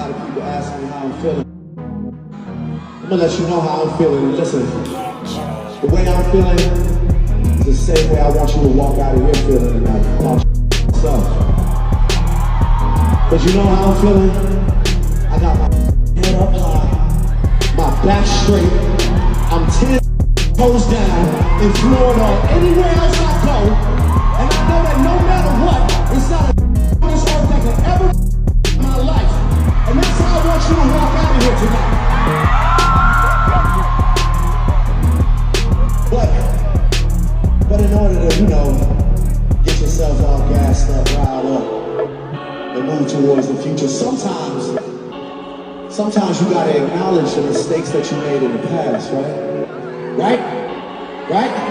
lot of people ask me how I'm feeling. I'm gonna let you know how I'm feeling. And listen, the way I'm feeling is the same way I want you to walk out of here feeling tonight. About yourself. Cause you know how I'm feeling? I got my head up high, my back straight. I'm 10 toes down in Florida or anywhere else I go. And I know that no matter what, it's not a on this earth that can ever my life. And that's how I want you to walk out of here tonight. But in order to, get yourself all gassed up, riled up, and move towards the future, sometimes you gotta acknowledge the mistakes that you made in the past, right? Right?